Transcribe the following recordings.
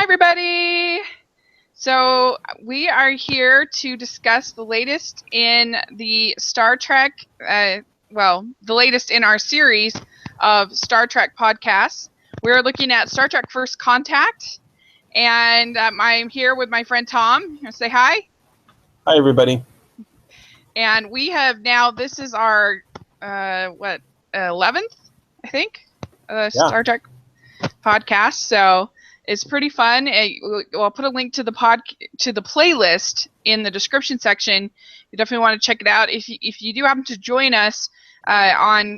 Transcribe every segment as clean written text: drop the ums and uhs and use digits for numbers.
everybody. So we are here to discuss the latest in the Star Trek, the latest in our series of Star Trek podcasts. We're looking at Star Trek First Contact, and I'm here with my friend Tom. You want to say hi? Hi, everybody. And we have now, this is our, 11th, I think, Star Trek podcast. So it's pretty fun. I'll put a link to the playlist in the description section. You definitely want to check it out. If you do happen to join us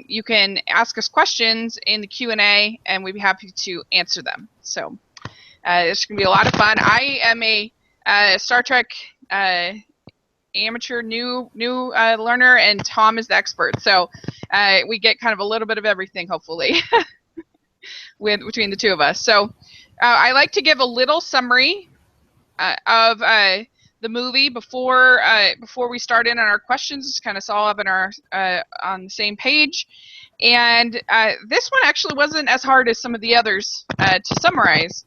you can ask us questions in the Q&A, and we'd be happy to answer them. So it's going to be a lot of fun. I am a Star Trek amateur new learner, and Tom is the expert. So we get kind of a little bit of everything, hopefully, between the two of us. So I like to give a little summary of the movie before we start in on our questions, just kind of all up in our on the same page. And this one actually wasn't as hard as some of the others to summarize,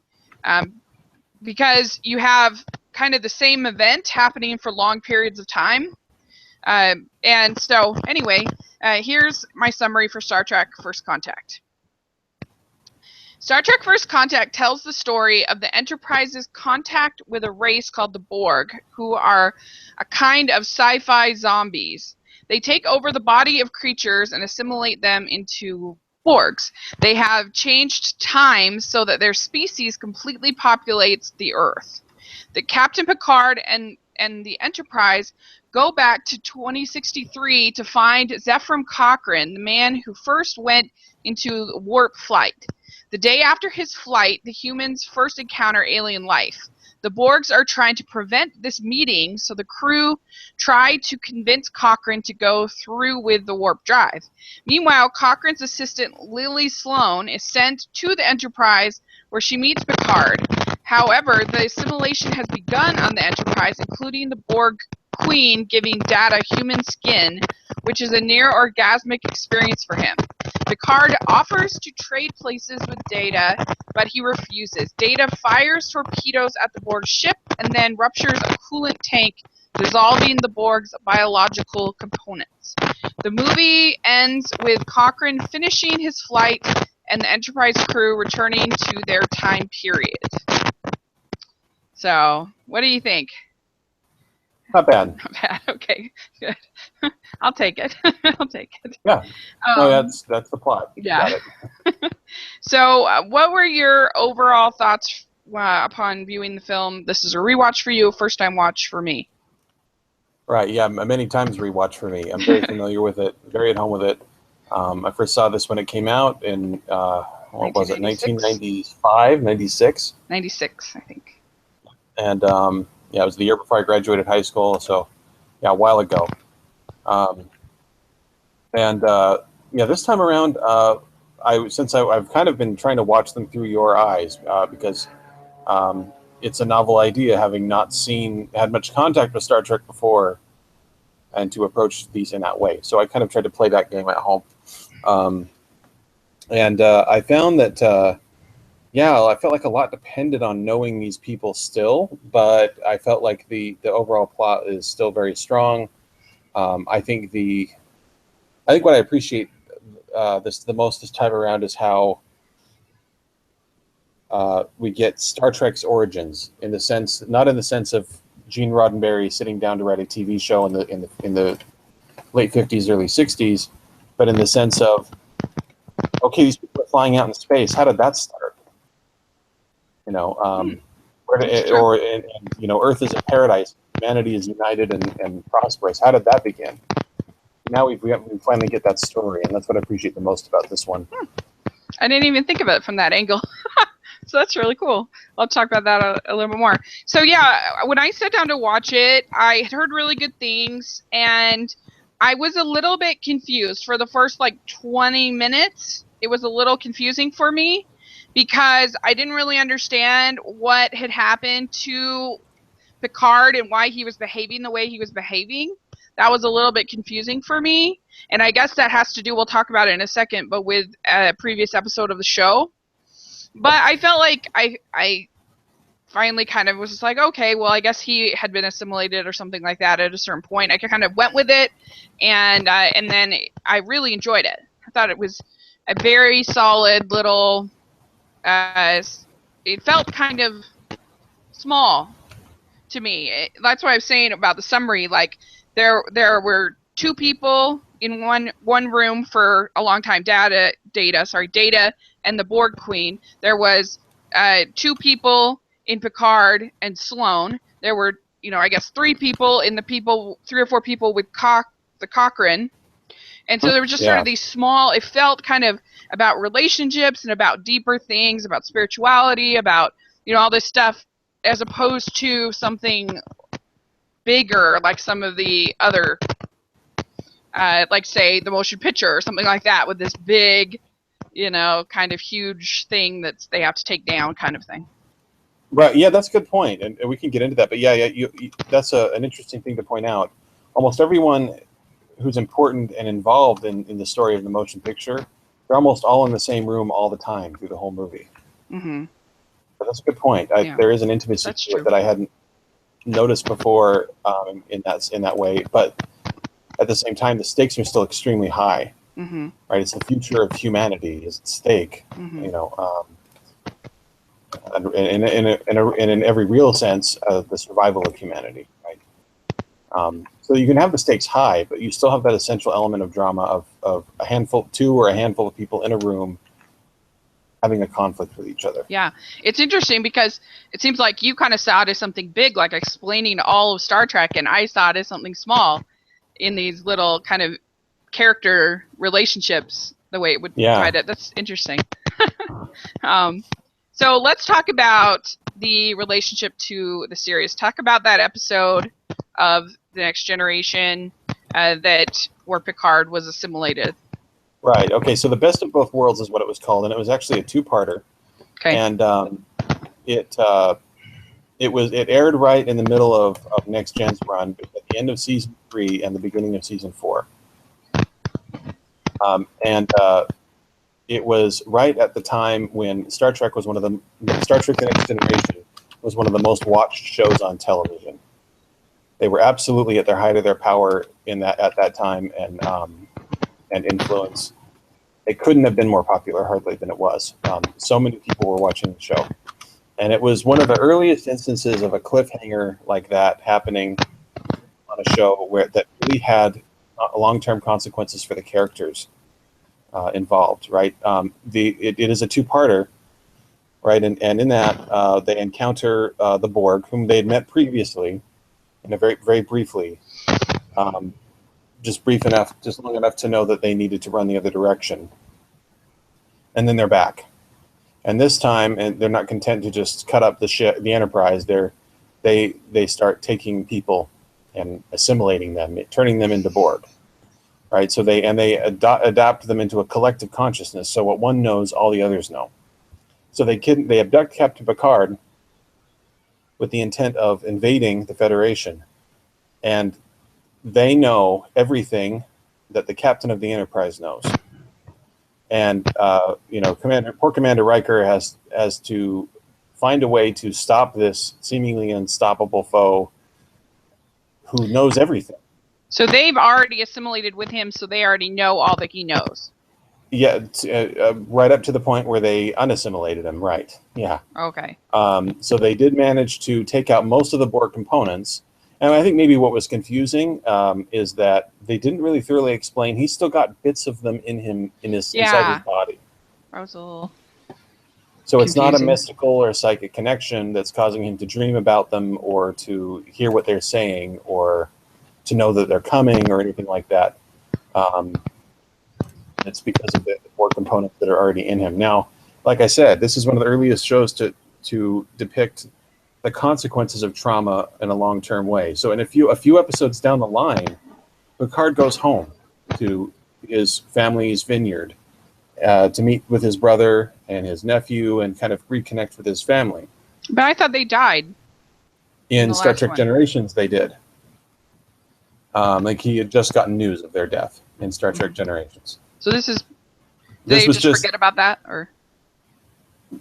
because you have kind of the same event happening for long periods of time. And so anyway, here's my summary for Star Trek First Contact. Star Trek First Contact tells the story of the Enterprise's contact with a race called the Borg, who are a kind of sci-fi zombies. They take over the body of creatures and assimilate them into Borgs. They have changed time so that their species completely populates the Earth. The Captain Picard and the Enterprise go back to 2063 to find Zefram Cochrane, the man who first went into warp flight. The day after his flight, the humans first encounter alien life. The Borgs are trying to prevent this meeting, so the crew try to convince Cochrane to go through with the warp drive. Meanwhile, Cochrane's assistant, Lily Sloan, is sent to the Enterprise, where she meets Picard. However, the assimilation has begun on the Enterprise, including the Borg Queen giving Data human skin, which is a near-orgasmic experience for him. Picard offers to trade places with Data, but he refuses. Data fires torpedoes at the Borg ship and then ruptures a coolant tank, dissolving the Borg's biological components. The movie ends with Cochrane finishing his flight and the Enterprise crew returning to their time period. So, what do you think? Not bad. Not bad. Okay, good. I'll take it. I'll take it. Yeah. No, that's the plot. Yeah. Got it. So, what were your overall thoughts upon viewing the film? This is a rewatch for you, first time watch for me. Right. Yeah. Many times rewatch for me. I'm very familiar with it. Very at home with it. I first saw this when it came out in what was it? 1995, 96. 96, I think. And yeah, it was the year before I graduated high school. So, yeah, a while ago. Yeah, this time around, I've kind of been trying to watch them through your eyes because it's a novel idea, having not had much contact with Star Trek before, and to approach these in that way. So I kind of tried to play that game at home, I found that. Yeah, I felt like a lot depended on knowing these people still, but I felt like the overall plot is still very strong. I think what I appreciate the most this time around is how we get Star Trek's origins, not in the sense of Gene Roddenberry sitting down to write a TV show in the late 50s, early 60s, but in the sense of, okay, these people are flying out in space. How did that start? You know, Earth is a paradise. Humanity is united and prosperous. How did that begin? Now we finally get that story, and that's what I appreciate the most about this one. I didn't even think of it from that angle. So that's really cool. I'll talk about that a little bit more. So yeah, when I sat down to watch it, I had heard really good things, and I was a little bit confused for the first 20 minutes. It was a little confusing for me, because I didn't really understand what had happened to Picard and why he was behaving the way he was behaving. That was a little bit confusing for me. And I guess that has to do, we'll talk about it in a second, but with a previous episode of the show. But I felt like I finally kind of was just like, okay, well, I guess he had been assimilated or something like that at a certain point. I kind of went with it, and then I really enjoyed it. I thought it was a very solid little. It felt kind of small to me. That's what I was saying about the summary. Like there were two people in one room for a long time. Data, and the Borg Queen. There was two people in Picard and Sloane. There were, I guess 3 people in three or four people with the Cochrane. And so there was just sort of these small, it felt kind of about relationships and about deeper things, about spirituality, about, all this stuff, as opposed to something bigger like some of the other, like say the motion picture or something like that, with this big, kind of huge thing that they have to take down kind of thing. Right. Yeah, that's a good point, and we can get into that. But you that's an interesting thing to point out. Almost everyone who's important and involved in the story of the motion picture, they're almost all in the same room all the time through the whole movie. Mm-hmm. But that's a good point. There is an intimacy to it that I hadn't noticed before in that way. But at the same time, the stakes are still extremely high. Mm-hmm. Right. It's the future of humanity is at stake. Mm-hmm. And in every real sense, the survival of humanity, right? So you can have the stakes high, but you still have that essential element of drama of two or a handful of people in a room having a conflict with each other. Yeah, it's interesting because it seems like you kind of saw it as something big, like explaining all of Star Trek, and I saw it as something small in these little kind of character relationships, the way it would try to. That's interesting. So let's talk about the relationship to the series. Talk about that episode of The Next Generation where Picard was assimilated. Right. Okay. So The Best of Both Worlds is what it was called, and it was actually a 2-parter. Okay. And it aired right in the middle of Next Gen's run, at the end of season 3 and the beginning of season 4. It was right at the time when Star Trek was Star Trek: The Next Generation was one of the most watched shows on television. They were absolutely at their height of their power at that time, and influence. It couldn't have been more popular, hardly, than it was. So many people were watching the show, and it was one of the earliest instances of a cliffhanger like that happening on a show that really had long-term consequences for the characters involved, right? It is a 2-parter, right? And in that, they encounter the Borg, whom they had met previously, very, very briefly, just long enough to know that they needed to run the other direction. And then they're back. And this time, and they're not content to just cut up the Enterprise. They start taking people and assimilating them, turning them into Borg. Right, so they adapt them into a collective consciousness. So what one knows, all the others know. So they abduct Captain Picard with the intent of invading the Federation, and they know everything that the captain of the Enterprise knows. And poor Commander Riker has to find a way to stop this seemingly unstoppable foe who knows everything. So they've already assimilated with him, so they already know all that he knows. Yeah, right up to the point where they unassimilated him, right. Yeah. Okay. So they did manage to take out most of the Borg components. And I think maybe what was confusing is that they didn't really thoroughly explain. He's still got bits of them inside his body. That was a little So it's confusing. not a mystical or psychic connection that's causing him to dream about them or to hear what they're saying or to know that they're coming or anything like that. It's because of the Borg components that are already in him. Now, like I said, this is one of the earliest shows to depict the consequences of trauma in a long-term way. So in a few episodes down the line, Picard goes home to his family's vineyard to meet with his brother and his nephew and kind of reconnect with his family. But I thought they died. In Star Trek Generations, they did. Like he had just gotten news of their death in Star Trek Generations. So this was just forget about that, or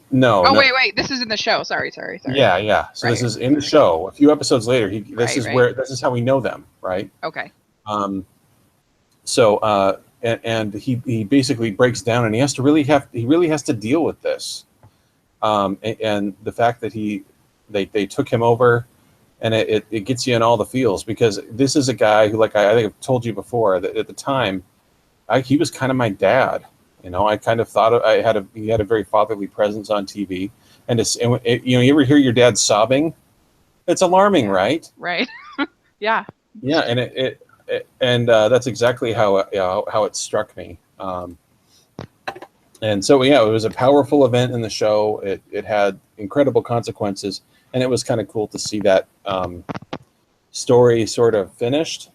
No, Oh, no. wait. This is in the show. Sorry. Yeah, yeah. So Right. this is in the show. A few episodes later, Right. this is how we know them, right? Okay. Um, so and he basically breaks down, and he really has to deal with this, and the fact that they took him over, and it gets you in all the feels, because this is a guy who, like I think I've told you before, that at the time, he was kind of my dad. You know, I kind of thought he had a very fatherly presence on TV, and you know, you ever hear your dad sobbing? It's alarming, Yeah. right? Right. Yeah. Yeah, and that's exactly how it struck me. And so yeah, it was a powerful event in the show. It had incredible consequences, and it was kind of cool to see that story sort of finished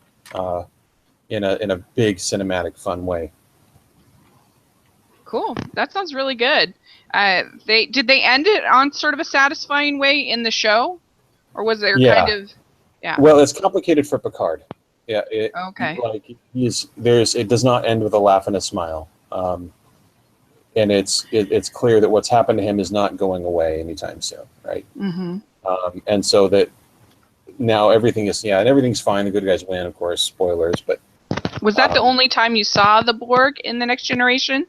in a big cinematic fun way. Cool. That sounds really good. Did they end it on sort of a satisfying way in the show, or was there Yeah. kind of? Yeah. Well, it's complicated for Picard. Yeah. Okay. Like it does not end with a laugh and a smile. And it's clear that what's happened to him is not going away anytime soon, right? Mm-hmm. And so that now everything's fine. The good guys win, of course. Spoilers, but Was that the only time you saw the Borg in The Next Generation?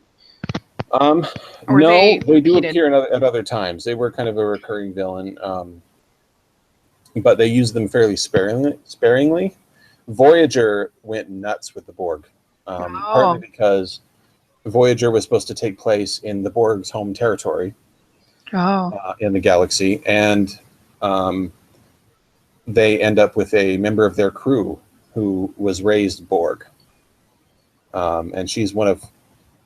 Or no, they do repeated? appear at other times. They were kind of a recurring villain, but they used them fairly sparingly. Voyager went nuts with the Borg, partly because Voyager was supposed to take place in the Borg's home territory in the galaxy, and they end up with a member of their crew who was raised Borg, and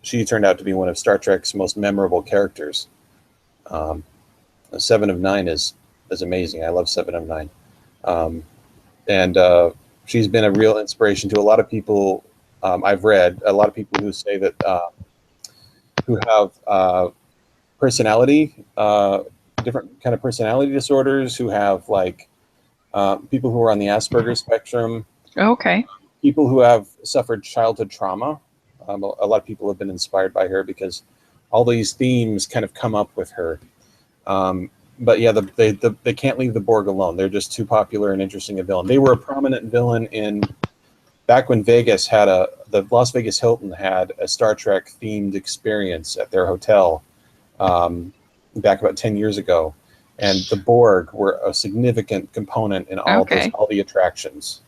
she turned out to be one of Star Trek's most memorable characters. Seven of Nine is amazing. I love Seven of Nine, and she's been a real inspiration to a lot of people. I've read a lot of people who say that who have personality, different kind of personality disorders, who have like people who are on the Asperger's spectrum, Okay. people who have suffered childhood trauma. A lot of people have been inspired by her because all these themes kind of come up with her. But yeah, they can't leave the Borg alone. They're just too popular and interesting a villain. They were a prominent villain back when the Las Vegas Hilton had a Star Trek themed experience at their hotel back about 10 years ago. And the Borg were a significant component in all the attractions.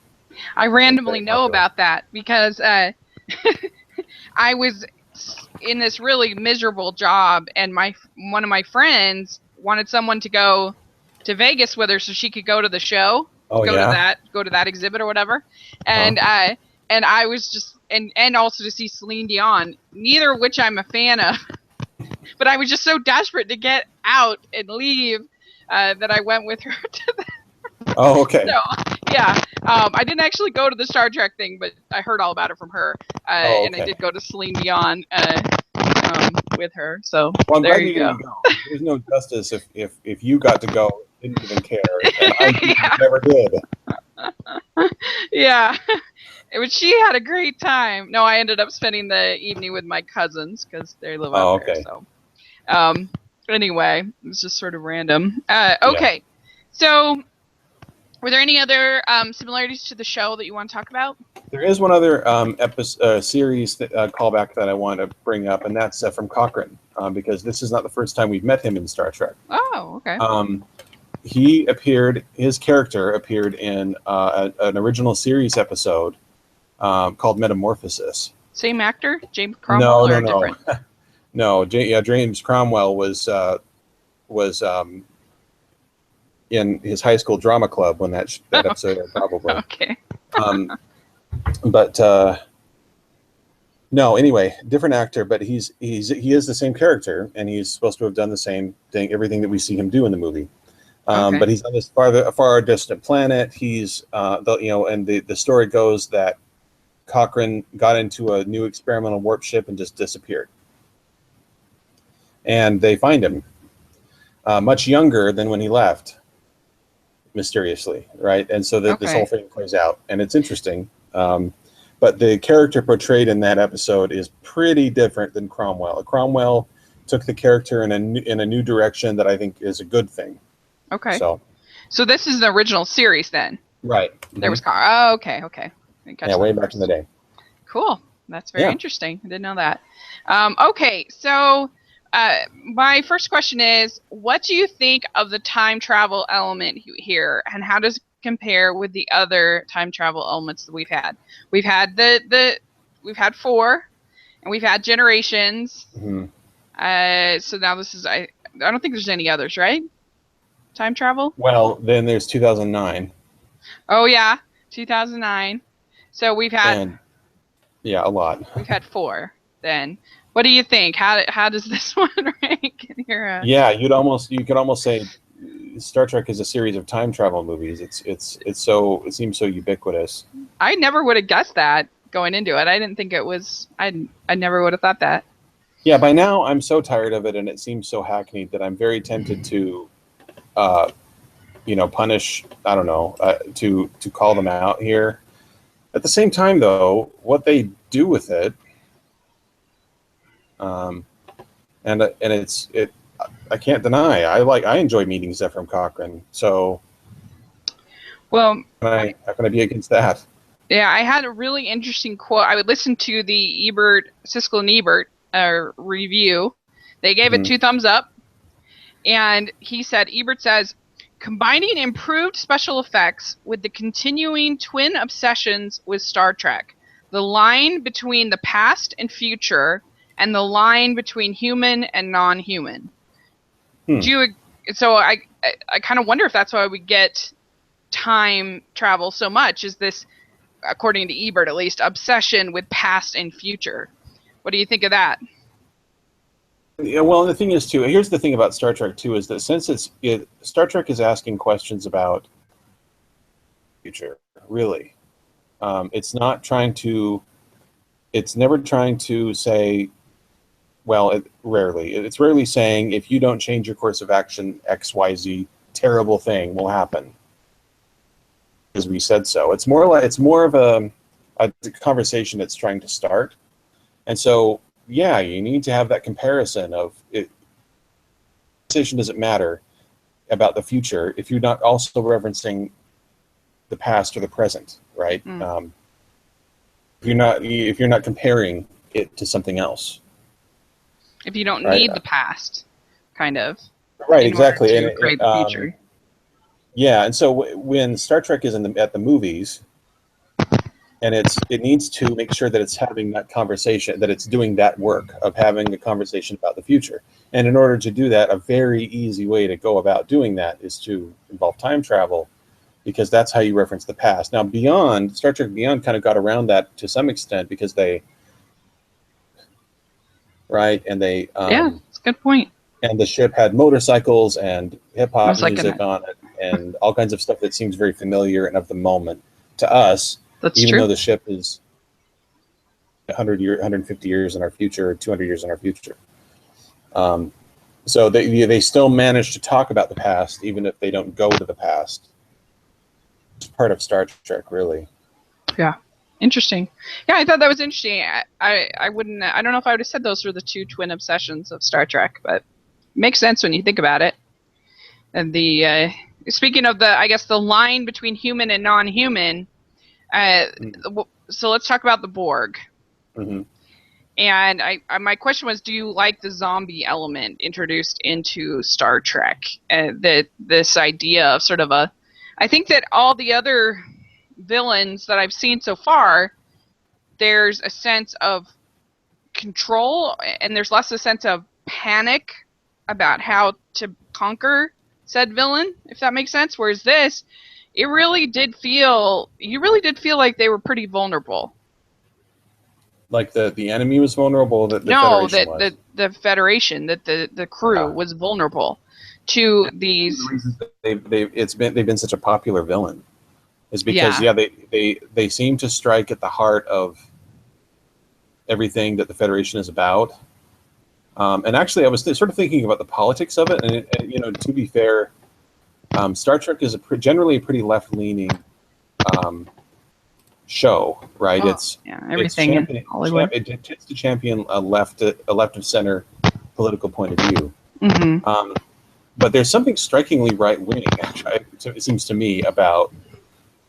I randomly know about that because I was in this really miserable job, and one of my friends wanted someone to go to Vegas with her so she could go to the show, go to that exhibit or whatever, and I was just and also to see Celine Dion, neither of which I'm a fan of, but I was just so desperate to get out and leave that I went with her to that. Oh, okay. So, yeah, I didn't actually go to the Star Trek thing, but I heard all about it from her, and I did go to Celine Dion with her. So well, I'm there glad you go. Didn't go. There's no justice if you got to go, didn't even care, and I never did. Yeah, she had a great time. No, I ended up spending the evening with my cousins because they live out there. So, anyway, it was just sort of random. Okay, so. Were there any other similarities to the show that you want to talk about? There is one other series callback that I want to bring up, and that's from Cochrane, because this is not the first time we've met him in Star Trek. Oh, okay. His character appeared in an original series episode called Metamorphosis. Same actor, James Cromwell, or different? No, James Cromwell was in his high school drama club when that episode aired, probably. Okay. But no, anyway, different actor, but he is the same character, and he's supposed to have done the same thing, everything that we see him do in the movie. But he's on this far distant planet. He's and the story goes that Cochrane got into a new experimental warp ship and just disappeared. And they find him much younger than when he left, mysteriously, right? And so this whole thing plays out, and it's interesting. But the character portrayed in that episode is pretty different than Cromwell. Cromwell took the character in a new direction that I think is a good thing. Okay. So this is the original series then. Right. There was oh, okay. Yeah, way back in the day. Cool. That's very interesting. I didn't know that. Okay, so my first question is, what do you think of the time travel element here, and how does it compare with the other time travel elements that we've had? We've had we've had 4, and we've had Generations. Mm-hmm. So now this is I don't think there's any others, right? Time travel? Well, then there's 2009. Oh yeah, 2009. So we've had a lot. We've had 4 then. What do you think? How does this one rank in your Yeah, you could almost say Star Trek is a series of time travel movies. It seems so ubiquitous. I never would have guessed that going into it. I didn't think it was I never would have thought that. Yeah, by now I'm so tired of it and it seems so hackneyed that I'm very tempted to punish, I don't know, to call them out here. At the same time, though, what they do with it, and I can't deny. I enjoy meeting Zefram Cochrane. So, well, how can I be against that? Yeah, I had a really interesting quote. I would listen to the Siskel and Ebert review. They gave it 2 thumbs up, and Ebert says, combining improved special effects with the continuing twin obsessions with Star Trek, the line between the past and future, and the line between human and non-human. So I kind of wonder if that's why we get time travel so much, is this, according to Ebert at least, obsession with past and future. What do you think of that? Yeah, well, the thing is, too, here's the thing about Star Trek, too, is that since Star Trek is asking questions about future, really. It's never trying to say, well, it's rarely saying, if you don't change your course of action, XYZ terrible thing will happen. As we said so. It's more of a conversation that's trying to start. And so, yeah, you need to have that comparison of it. Conversation doesn't matter about the future if you're not also referencing the past or the present, right? If you're not comparing it to something else. If you don't need the past, kind of. Right, exactly. To create the future. Yeah, and so when Star Trek is at the movies, and it needs to make sure that it's having that conversation, that it's doing that work of having a conversation about the future. And in order to do that, a very easy way to go about doing that is to involve time travel, because that's how you reference the past. Now, Star Trek Beyond kind of got around that to some extent because yeah, that's a good point. And the ship had motorcycles and hip-hop music on it and all kinds of stuff that seems very familiar and of the moment to us. That's even true. Though the ship is 150 years in our future, or 200 years in our future. So they still manage to talk about the past, even if they don't go to the past. It's part of Star Trek, really. Yeah, interesting. Yeah, I thought that was interesting. I don't know if I would have said those were the 2 twin obsessions of Star Trek, but it makes sense when you think about it. And speaking of the line between human and non-human. So let's talk about the Borg. Mm-hmm. And my question was, do you like the zombie element introduced into Star Trek? This idea of sort of I think that all the other villains that I've seen so far, there's a sense of control, and there's less a sense of panic about how to conquer said villain, if that makes sense. Whereas this, you really did feel like they were pretty vulnerable. Like the enemy was vulnerable, the Federation, that the crew was vulnerable to these. They've been such a popular villain is because they seem to strike at the heart of everything that the Federation is about. And actually, I was sort of thinking about the politics of it, and to be fair, Star Trek is generally a pretty left-leaning show, right? Everything in Hollywood. It tends to champion a left of center political point of view. Mm-hmm. But there's something strikingly right-wing, it seems to me, about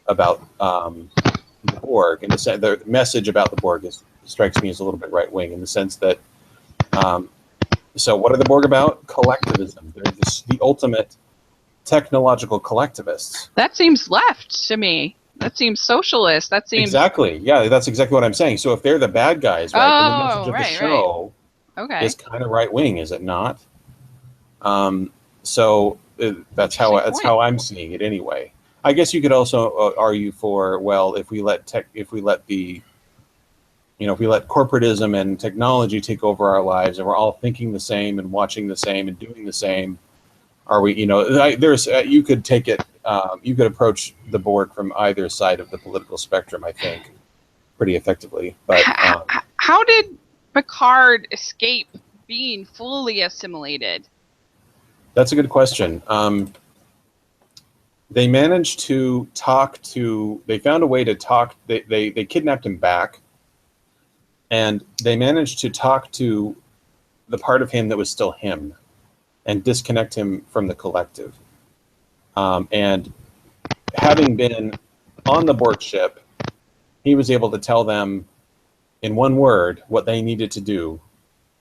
the Borg. In the message about the Borg strikes me as a little bit right-wing in the sense that. So what are the Borg about? Collectivism. They're the ultimate technological collectivists. That seems left to me. That seems socialist. That seems exactly. Yeah, that's exactly what I'm saying. So if they're the bad guys, right, then the message of the show is kind of right-wing, is it not? So that's how I'm seeing it anyway. I guess you could also argue for, well, if we let corporatism and technology take over our lives, and we're all thinking the same and watching the same and doing the same, are we? You could take it. You could approach the Borg from either side of the political spectrum, I think, pretty effectively. But how did Picard escape being fully assimilated? That's a good question. They managed to talk to. They found a way to talk. They kidnapped him back, and they managed to talk to the part of him that was still him, and disconnect him from the collective. And having been on the Borg ship, he was able to tell them in one word what they needed to do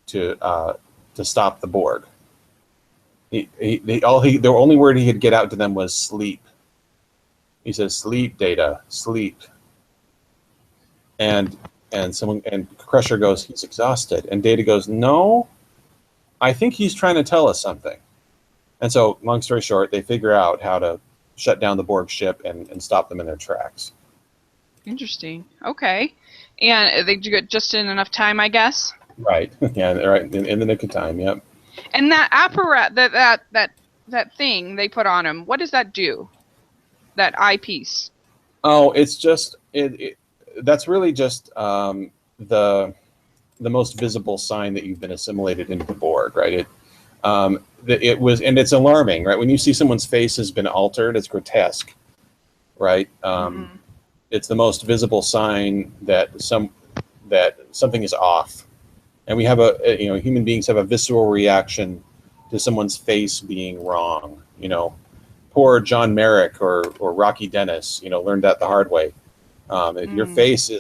to stop the Borg. The only word he could get out to them was sleep. He says, "Sleep, Data, sleep." And Crusher goes, "He's exhausted." And Data goes, "No, I think he's trying to tell us something." And so, long story short, they figure out how to shut down the Borg ship and stop them in their tracks. Interesting. Okay. And they do it just in enough time, I guess? Right. Yeah, right. In the nick of time, yep. And that apparatus, that thing they put on him, what does that do? That eyepiece? Oh, it's just that's really just the most visible sign that you've been assimilated into the Borg, right? It was, and it's alarming, right? When you see someone's face has been altered, it's grotesque, right? It's the most visible sign that something is off, and we have human beings have a visceral reaction to someone's face being wrong. Poor John Merrick or Rocky Dennis, learned that the hard way. If your face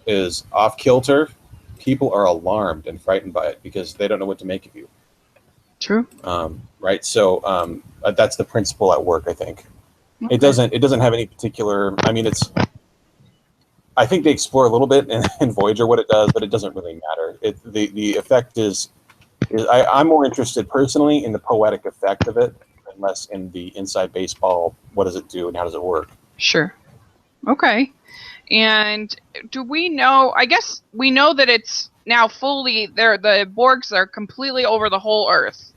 is off kilter, people are alarmed and frightened by it because they don't know what to make of you. True. Right. So that's the principle at work, I think. Okay. It doesn't have any particular. I mean, I think they explore a little bit in Voyager what it does, but it doesn't really matter. The effect is I'm more interested personally in the poetic effect of it, and less in the inside baseball. What does it do and how does it work? Sure. Okay. And do we know? I guess we know that it's now fully there. The Borgs are completely over the whole Earth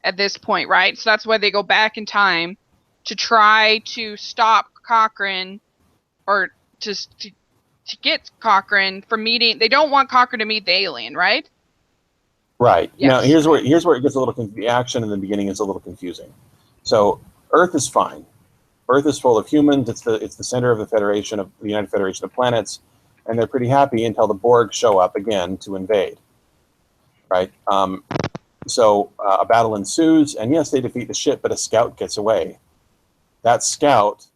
at this point, right? So that's why they go back in time to try to stop Cochrane, or just to get Cochrane from meeting. They don't want Cochrane to meet the alien, right? Right. Yes. Now here's where it gets a little. The action in the beginning is a little confusing. So Earth is fine. Earth is full of humans. It's the center of the United Federation of Planets, and they're pretty happy until the Borg show up again to invade. Right. So a battle ensues, and yes, they defeat the ship, but a scout gets away. That scout,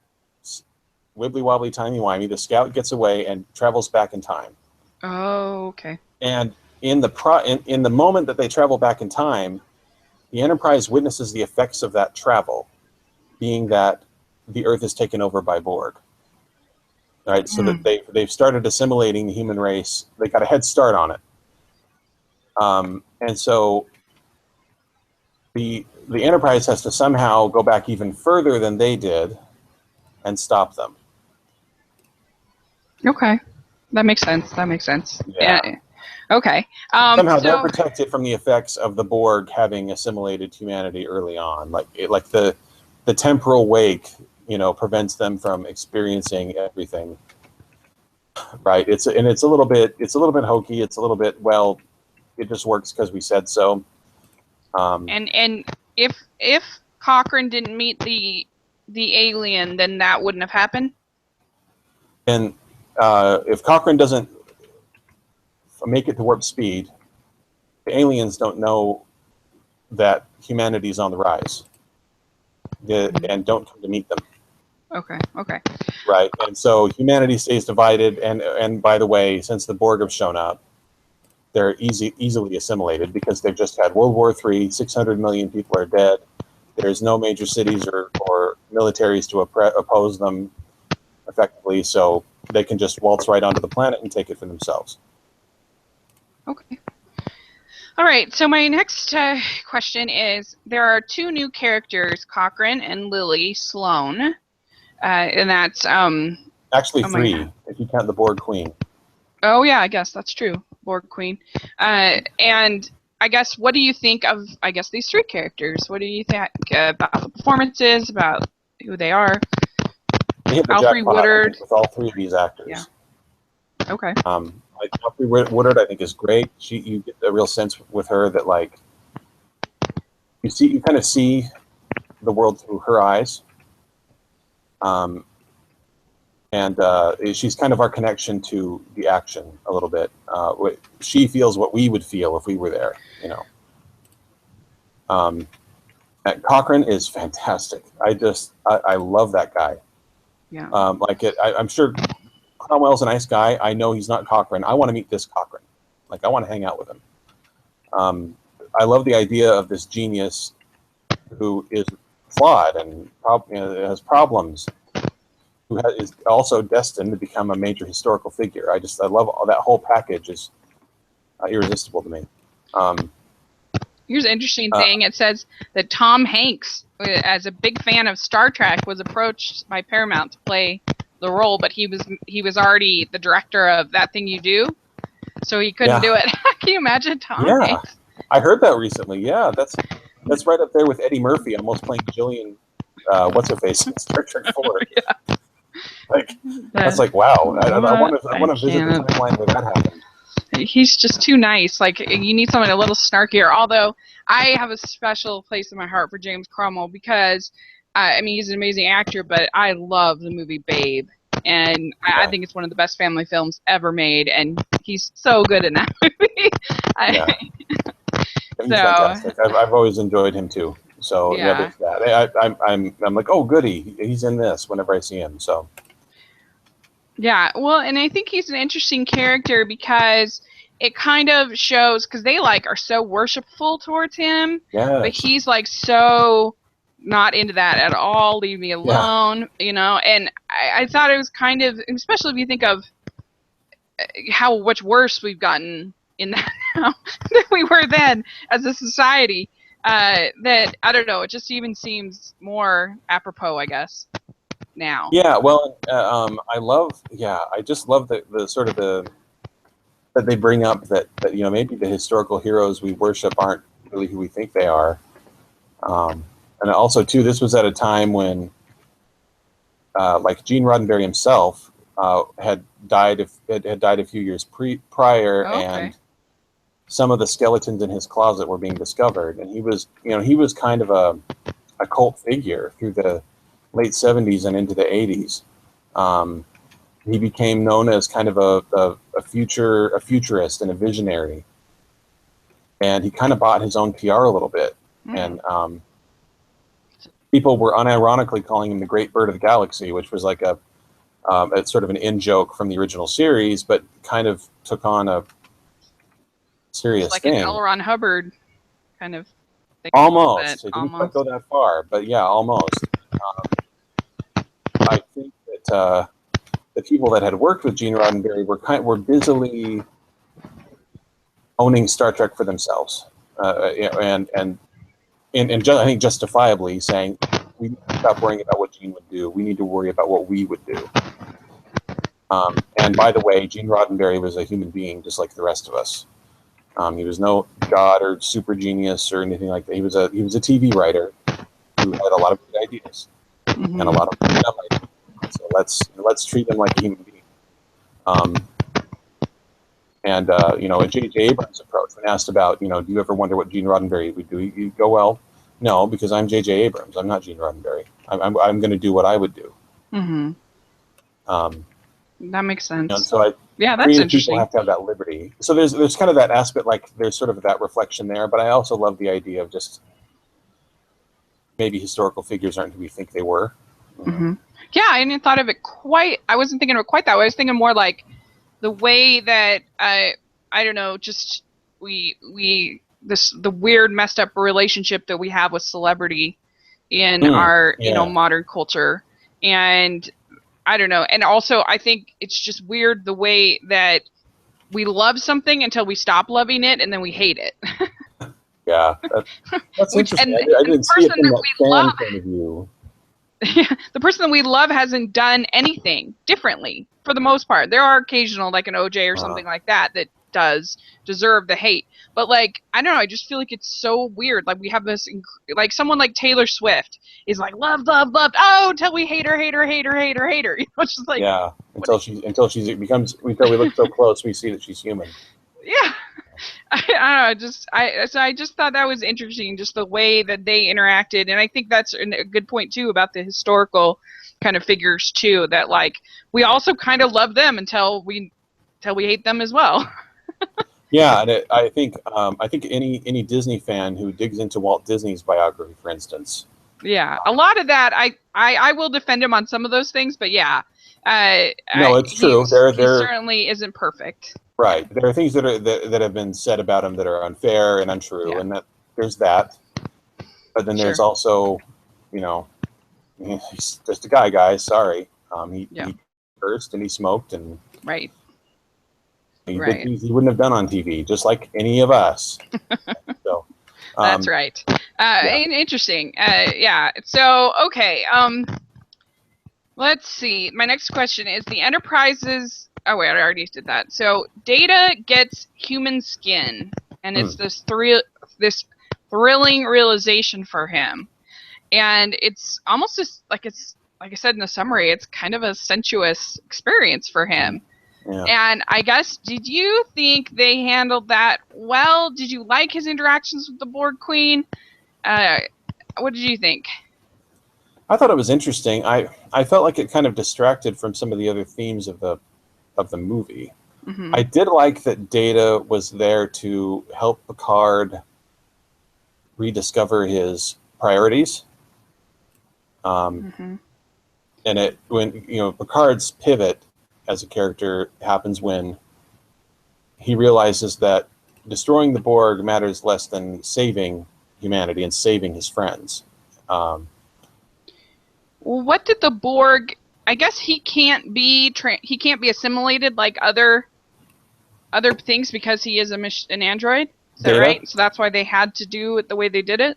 wibbly wobbly, timey wimey, the scout gets away and travels back in time. Oh, okay. And in the moment that they travel back in time, the Enterprise witnesses the effects of that travel, being that the Earth is taken over by Borg. Right, so that they've started assimilating the human race. They got a head start on it, and so the Enterprise has to somehow go back even further than they did and stop them. Okay, that makes sense. Yeah. Okay. Somehow they're protected from the effects of the Borg having assimilated humanity early on, like the temporal wake, prevents them from experiencing everything. Right. It's a little bit hokey. It's a little bit, well, it just works because we said so. And if Cochrane didn't meet the alien, then that wouldn't have happened. And if Cochrane doesn't make it to warp speed, the aliens don't know that humanity is on the rise, and don't come to meet them. Okay. Right, and so humanity stays divided, and by the way, since the Borg have shown up, they're easily assimilated because they've just had World War III, 600 million people are dead, there's no major cities or militaries to oppose them effectively, so they can just waltz right onto the planet and take it for themselves. Okay. All right, so my next question is, there are two new characters, Cochrane and Lily Sloan, and that's... Actually, three, if you count the Borg Queen. Oh, yeah, I guess that's true, Borg Queen. And I guess, what do you think of, these three characters? What do you think about the performances, about who they are? They hit the Alfre jackpot, Woodard. with all three of these actors. Yeah. Okay. Like Alfre Woodard, I think is great. You get a real sense with her that like you kind of see the world through her eyes, and she's kind of our connection to the action a little bit. She feels what we would feel if we were there, you know. And Cochrane is fantastic. I love that guy. Yeah. I'm sure Cromwell's a nice guy. I know he's not Cochrane. I want to meet this Cochrane. Like, I want to hang out with him. I love the idea of this genius who is flawed and has problems, who is also destined to become a major historical figure. I love that whole package is irresistible to me. Here's an interesting thing. It says that Tom Hanks, as a big fan of Star Trek, was approached by Paramount to play the role, but he was already the director of That Thing You Do, so he couldn't do it. Can you imagine Tom Hanks? I heard that recently. Yeah, that's right up there with Eddie Murphy almost playing Jillian, what's her face in Star Trek 4. Yeah. Like, that's like, wow. I want to visit the timeline where that happened. He's just too nice. Like, you need someone a little snarkier. Although I have a special place in my heart for James Cromwell because, he's an amazing actor, but I love the movie Babe, and I think it's one of the best family films ever made, and he's so good in that movie. He's fantastic. I've always enjoyed him too. So there's that. I'm like, oh goody, he's in this whenever I see him. So. Yeah, well, and I think he's an interesting character because it kind of shows, because they are so worshipful towards him, but he's so not into that at all. Leave me alone, you know. And I thought it was kind of, especially if you think of how much worse we've gotten in that now than we were then as a society. That I don't know. It just even seems more apropos, I guess. Now. Yeah, well, I just love the sort of that they bring up that maybe the historical heroes we worship aren't really who we think they are, and also too, this was at a time when like Gene Roddenberry himself had died a few years prior, and some of the skeletons in his closet were being discovered, and he was kind of a cult figure through the late 70s and into the 80s. He became known as kind of a futurist and a visionary. And he kind of bought his own PR a little bit. And people were unironically calling him the Great Bird of the Galaxy, which was like a sort of an in-joke from the original series, but kind of took on a serious thing. Like an L. Ron Hubbard kind of thing. Almost. It didn't quite go that far, but yeah, almost. I think that the people that had worked with Gene Roddenberry were busily owning Star Trek for themselves, and I think justifiably saying, we need to stop worrying about what Gene would do. We need to worry about what we would do. And by the way, Gene Roddenberry was a human being just like the rest of us. He was no god or super genius or anything like that. He was a TV writer who had a lot of good ideas. And a lot of dumb ideas. So let's treat him like a human being. A J.J. Abrams approach, when asked about, do you ever wonder what Gene Roddenberry would do? You go, well, no, because I'm J.J. Abrams. I'm not Gene Roddenberry. I'm going to do what I would do. Mm-hmm. That makes sense. So Yeah, that's creative interesting. people have to have that liberty. So there's kind of that aspect, like there's sort of that reflection there. But I also love the idea of just maybe historical figures aren't who we think they were. Hmm. Yeah, I hadn't thought of it quite. I wasn't thinking of it quite that way. I was thinking more like the way that I don't know, just the weird messed up relationship that we have with celebrity in our Yeah. modern culture, and I don't know, and also I think it's just weird the way that we love something until we stop loving it and then we hate it. Yeah, that's Which interesting. and I the didn't see it person from that that we fan love point of view. the person that we love hasn't done anything differently for the most part. There are occasional, like an OJ or something like that, that does deserve the hate. But like, I don't know, I just feel like it's so weird. Like we have this, like someone like Taylor Swift is like love, love, loved. Oh, until we hate her, hate her, hate her, hate her, hate her. You know, it's just like Yeah, until we look so close, we see that she's human. yeah. I don't know. I just thought that was interesting, just the way that they interacted, and I think that's a good point too about the historical kind of figures too. That like we also kind of love them until we hate them as well. Yeah, and I think any Disney fan who digs into Walt Disney's biography, for instance. Yeah, a lot of that I will defend him on some of those things, but yeah, No, it's true. He certainly isn't perfect. Right. There are things that have been said about him that are unfair and untrue, Yeah. and that there's that. But then there's Sure. also, he's just a guy, guys. Sorry. He cursed and he smoked and Right. he did things he wouldn't have done on TV, just like any of us. So that's right. Interesting. Yeah. So okay. Let's see. My next question is the Enterprise's. Oh wait, I already did that. So Data gets human skin, and it's this thrilling realization for him, and it's almost just like I said in the summary, it's kind of a sensuous experience for him. Yeah. And I guess, did you think they handled that well? Did you like his interactions with the Borg Queen? What did you think? I thought it was interesting. I felt like it kind of distracted from some of the other themes of the movie. Mm-hmm. I did like that Data was there to help Picard rediscover his priorities. Mm-hmm. And when Picard's pivot as a character happens when he realizes that destroying the Borg matters less than saving humanity and saving his friends. Well, what did the Borg? I guess he can't be assimilated like other things because he is an android. Is that right? So that's why they had to do it the way they did it.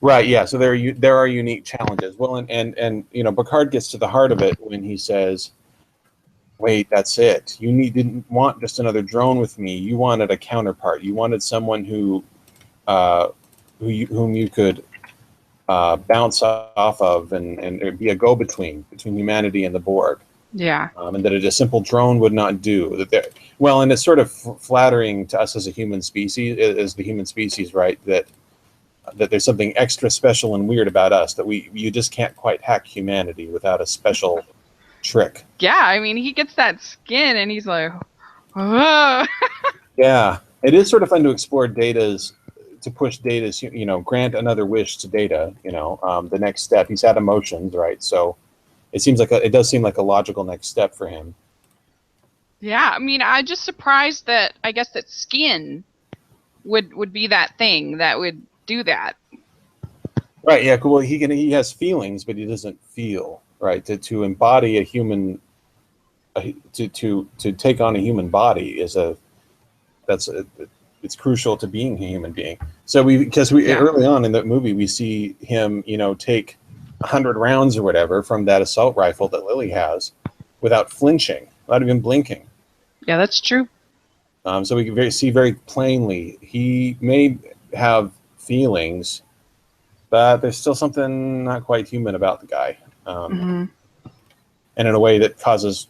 Right. Yeah. So there are unique challenges. Well, and Picard gets to the heart of it when he says, "Wait, that's it. You didn't want just another drone with me. You wanted a counterpart. You wanted someone whom you could." Bounce off of and be a go-between between humanity and the Borg. Yeah. And that a simple drone would not do. And it's sort of flattering to us as a human species, as the human species, right? That there's something extra special and weird about us, that you just can't quite hack humanity without a special trick. Yeah, I mean, he gets that skin and he's like, oh. Yeah, it is sort of fun to explore to push Data's, grant another wish to Data, the next step. He's had emotions, right? So it does seem like a logical next step for him. Yeah, I mean, I'm just surprised that I guess that skin would be that thing that would do that. Right. Yeah. Well, he has feelings, but he doesn't feel. Right. To embody a human, to take on a human body it's crucial to being a human being. So early on in the movie, we see him, take 100 rounds or whatever from that assault rifle that Lily has without flinching, not even blinking. Yeah, that's true. So we can see very plainly he may have feelings, but there's still something not quite human about the guy. Mm-hmm. And in a way that causes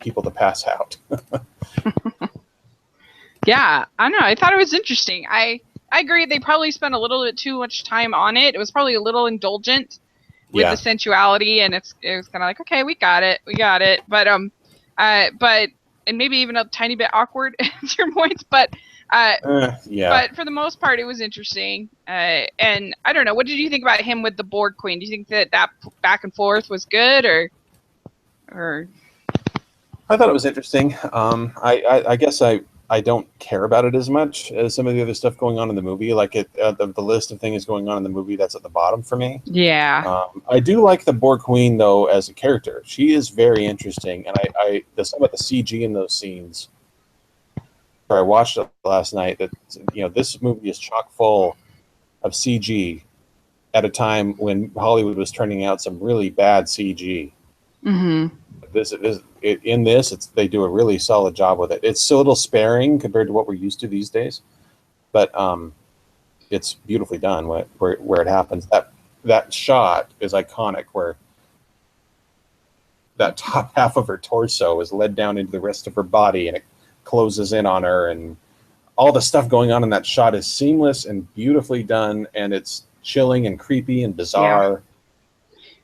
people to pass out. Yeah, I don't know. I thought it was interesting. I agree. They probably spent a little bit too much time on it. It was probably a little indulgent with the sensuality, and it was kind of like, okay, we got it. But and maybe even a tiny bit awkward to your points, but yeah. but for the most part, it was interesting. And I don't know, what did you think about him with the Borg Queen? Do you think that back and forth was good, or? I thought it was interesting. I guess I don't care about it as much as some of the other stuff going on in the movie. Like the list of things going on in the movie, that's at the bottom for me. Yeah. I do like the Borg Queen though as a character. She is very interesting, and some of the CG in those scenes. I watched it last night. That this movie is chock full of CG at a time when Hollywood was turning out some really bad CG. Mm-hmm. They do a really solid job with it. It's a little sparing compared to what we're used to these days, but it's beautifully done where it happens. That shot is iconic, where that top half of her torso is led down into the rest of her body, and it closes in on her, and all the stuff going on in that shot is seamless and beautifully done, and it's chilling and creepy and bizarre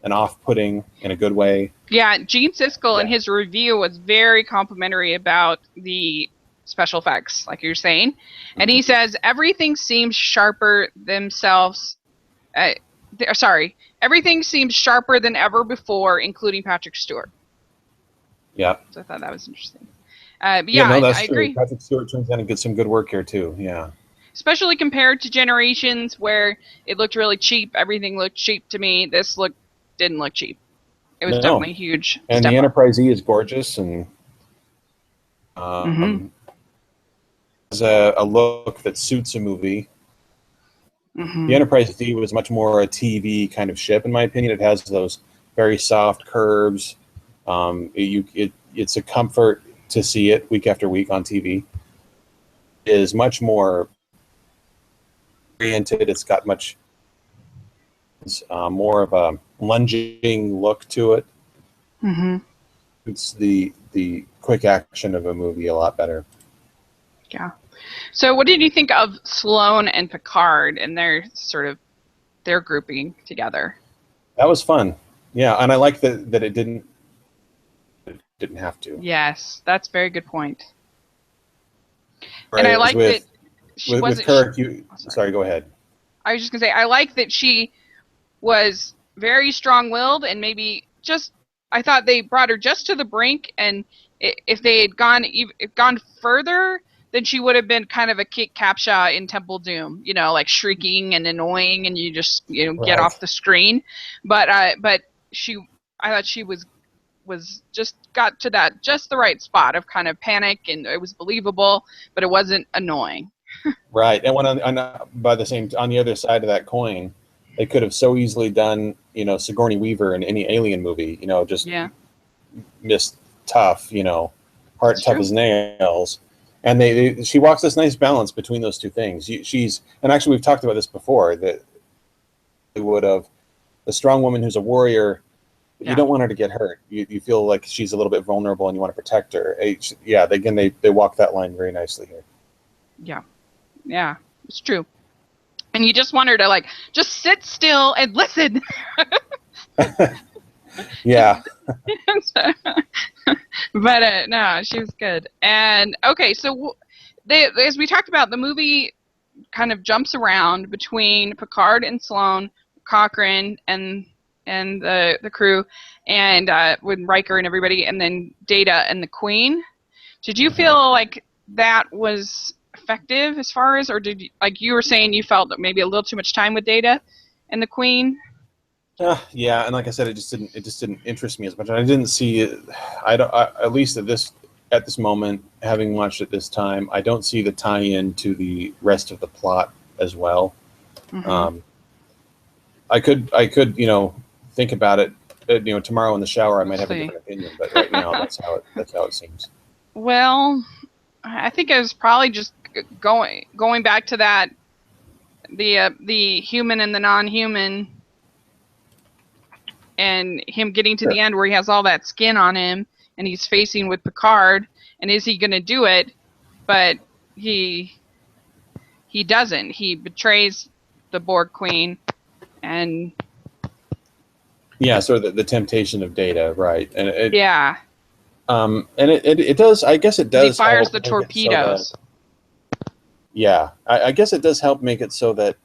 and off-putting in a good way. Yeah, Gene Siskel in his review was very complimentary about the special effects, like you're saying. And he says, everything seems sharper themselves. Everything seems sharper than ever before, including Patrick Stewart. Yeah. So I thought that was interesting. I agree. Patrick Stewart turns out and gets some good work here too. Yeah. Especially compared to Generations, where it looked really cheap. Everything looked cheap to me. This didn't look cheap. It was definitely a huge. And the Enterprise E is gorgeous, and has a look that suits a movie. Mm-hmm. The Enterprise D was much more a TV kind of ship, in my opinion. It has those very soft curves. It's a comfort to see it week after week on TV. It is much more oriented. It's got much more of a lunging look to it. Mm-hmm. It's the quick action of a movie a lot better. Yeah. So what did you think of Sloane and Picard and their grouping together? That was fun. Yeah, and I like that it didn't have to. Yes, that's a very good point. Right, and I like that she wasn't... Kirk, sorry, go ahead. I was just going to say, I like that she was very strong-willed, and maybe I thought they brought her just to the brink, and if they had gone further, then she would have been kind of a Kate Capshaw in Temple Doom, like shrieking and annoying, and you just get off the screen. But I thought she was just got to that just the right spot of kind of panic, and it was believable, but it wasn't annoying. Right, and when on the other side of that coin, they could have so easily done Sigourney Weaver in any Alien movie, just Miss Tough, heart tough as nails. And she walks this nice balance between those two things. And actually we've talked about this before, that they would have a strong woman who's a warrior. You don't want her to get hurt. You feel like she's a little bit vulnerable and you want to protect her. They walk that line very nicely here. Yeah, it's true. And you just want her to just sit still and listen. Yeah. But no, she was good. And okay, so as we talked about, the movie kind of jumps around between Picard and Sloane, Cochrane and the crew, and with Riker and everybody, and then Data and the Queen. Did you feel like that was effective as far as, or did you, like you were saying, you felt that maybe a little too much time with Data and the Queen? Yeah, and like I said, it just didn't interest me as much. And I didn't see it. At least at this moment, having watched it this time, I don't see the tie-in to the rest of the plot as well. Mm-hmm. I could think about it. Tomorrow in the shower, I might have a different opinion. But right now, that's how it seems. Well, I think it was probably just going back to that the human and the non-human. And him getting to the end where he has all that skin on him and he's facing with Picard, and is he going to do it? But he doesn't. He betrays the Borg Queen, and sort of the temptation of Data, right? And And it does. I guess it does. He fires help the make it so torpedoes. that- yeah, I guess it does help make it so that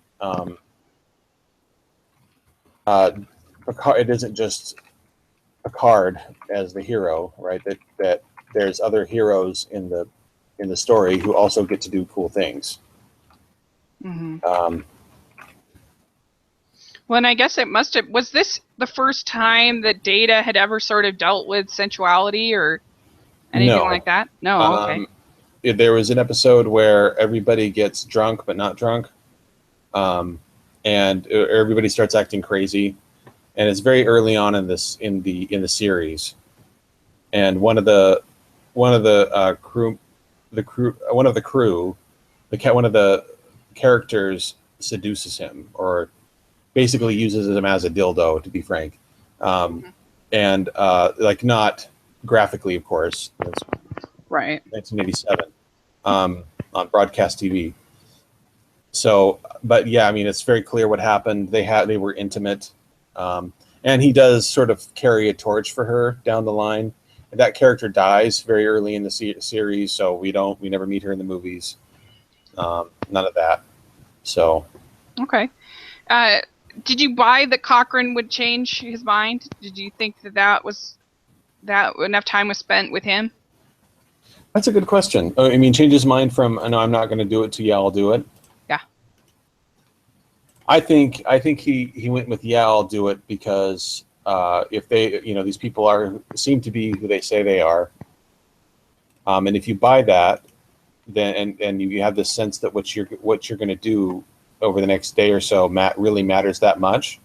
Picard, it isn't just Picard as the hero, right? That there's other heroes in the story who also get to do cool things. Hmm. Um, Well, and I guess it must have. Was this the first time that Data had ever sort of dealt with sensuality or anything no. like that? No. Okay. There was an episode where everybody gets drunk but not drunk, and everybody starts acting crazy, and it's very early on in the series, and one of the crew, one of the characters seduces him, or basically uses him as a dildo, to be frank, and like not graphically, of course. It's Right. 1987 on broadcast TV. So, but yeah, I mean, it's very clear what happened. They were intimate, and he does sort of carry a torch for her down the line. And that character dies very early in the series, so we never meet her in the movies. None of that. So, Okay. Did you buy that Cochrane would change his mind? Did you think that enough time was spent with him? that's a good question. I mean, change his mind from no, I'm not going to do it to yeah, I'll do it. Yeah. I think he went with yeah, I'll do it because if they, these people seem to be who they say they are, and if you buy that, then and you have this sense that what you're going to do over the next day or so really matters that much,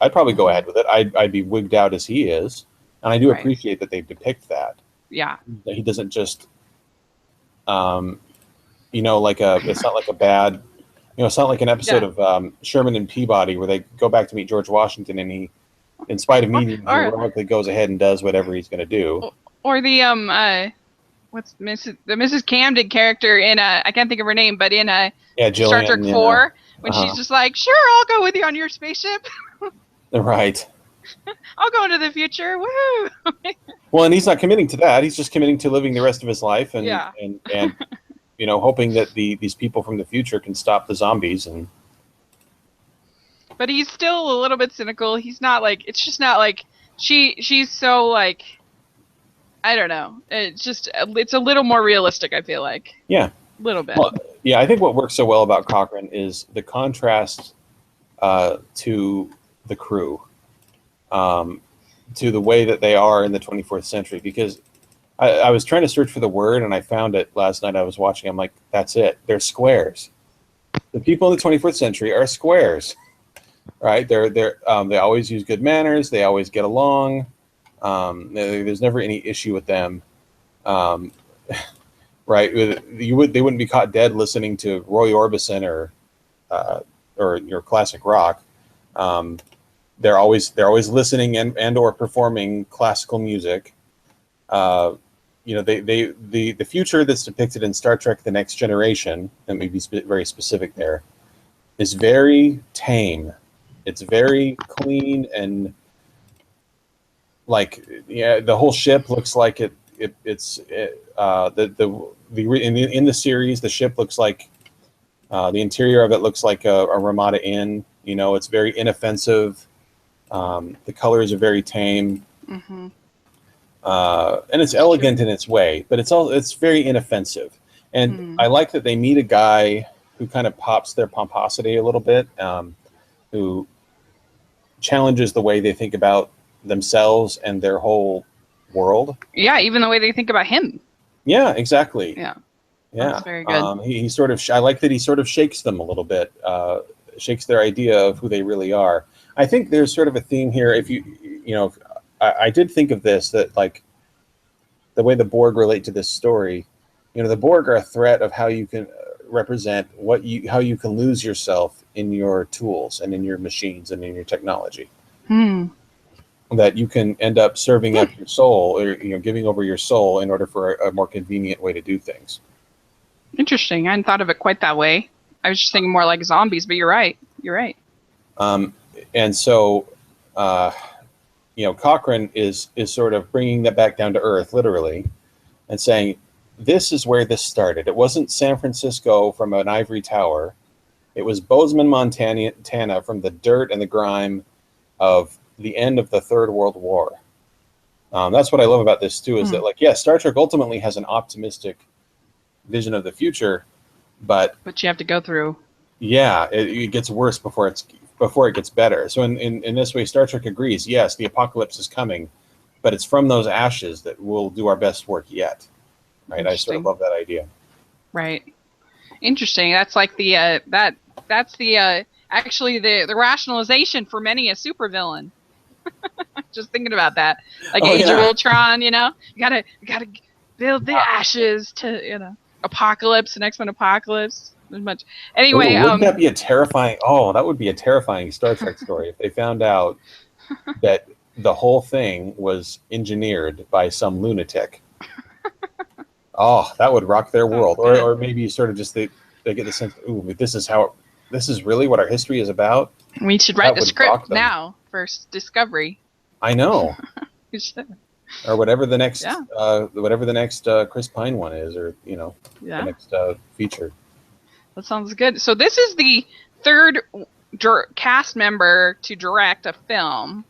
I'd probably go ahead with it. I'd be wigged out as he is, and I do Right. appreciate that they depict that. Yeah. That he doesn't just, it's not like a bad, it's not like an episode of Sherman and Peabody where they go back to meet George Washington and he, in spite of meeting, Or- heroically goes ahead and does whatever he's going to do. Or the what's Mrs. Camden character in I can't think of her name, but in Yeah, Jillian, Star Trek yeah. 4 when Uh-huh. she's just like, sure, I'll go with you on your spaceship. Right. I'll go into the future. Woohoo! Well, and he's not committing to that. He's just committing to living the rest of his life and Yeah. and hoping that these people from the future can stop the zombies. And But he's still a little bit cynical. He's not like, it's just not like she's so like, I don't know. It's a little more realistic, I feel like. yeah. A little bit. Well, yeah, I think what works so well about Cochrane is the contrast to the crew, to the way that they are in the 24th century. Because I was trying to search for the word and I found it last night. I was watching. I'm like, that's it. They're squares. The people in the 24th century are squares, right? They always use good manners. They always get along. There's never any issue with them. Right? They wouldn't be caught dead listening to Roy Orbison or your classic rock. They're always listening and or performing classical music. The future that's depicted in Star Trek: The Next Generation, and maybe very specific there, is very tame. It's very clean and the whole ship looks like in the series, the ship looks like the interior of it looks like a Ramada Inn. It's very inoffensive. The colors are very tame, Mm-hmm. and it's elegant in its way, but it's very inoffensive. And I like that they meet a guy who kind of pops their pomposity a little bit, who challenges the way they think about themselves and their whole world. Yeah, even the way they think about him. Yeah, exactly. Yeah. Yeah, That's very good. He sort of. I like that he sort of shakes them a little bit, shakes their idea of who they really are. I think there's sort of a theme here. I did think of this, that like the way the Borg relate to this story. The Borg are a threat of how you can represent how you can lose yourself in your tools and in your machines and in your technology. That you can end up serving up your soul, or giving over your soul in order for a more convenient way to do things. Interesting. I hadn't thought of it quite that way. I was just thinking more like zombies, but you're right. You're right. And so, Cochrane is sort of bringing that back down to earth, literally, and saying, this is where this started. It wasn't San Francisco from an ivory tower. It was Bozeman, Montana, from the dirt and the grime of the end of the Third World War. That's what I love about this, too, is that, Star Trek ultimately has an optimistic vision of the future, but you have to go through. Yeah, it gets worse before it gets better. So in this way, Star Trek agrees, yes, the apocalypse is coming, but it's from those ashes that we'll do our best work yet. Right? I sort of love that idea. Right. Interesting. That's like the that's the actually the rationalization for many a supervillain. Just thinking about that, like Age of Ultron. You gotta build the ashes to Apocalypse, the X-Men Apocalypse. There's much. Anyway, wouldn't that be a terrifying? Oh, that would be a terrifying Star Trek story if they found out that the whole thing was engineered by some lunatic. Oh, that would rock their world. Or maybe you sort of just they get the sense, ooh, this is really what our history is about. We should write the script now for Discovery. I know. We should. Or whatever the next Chris Pine one is, or the next feature. That sounds good. So this is the third cast member to direct a film.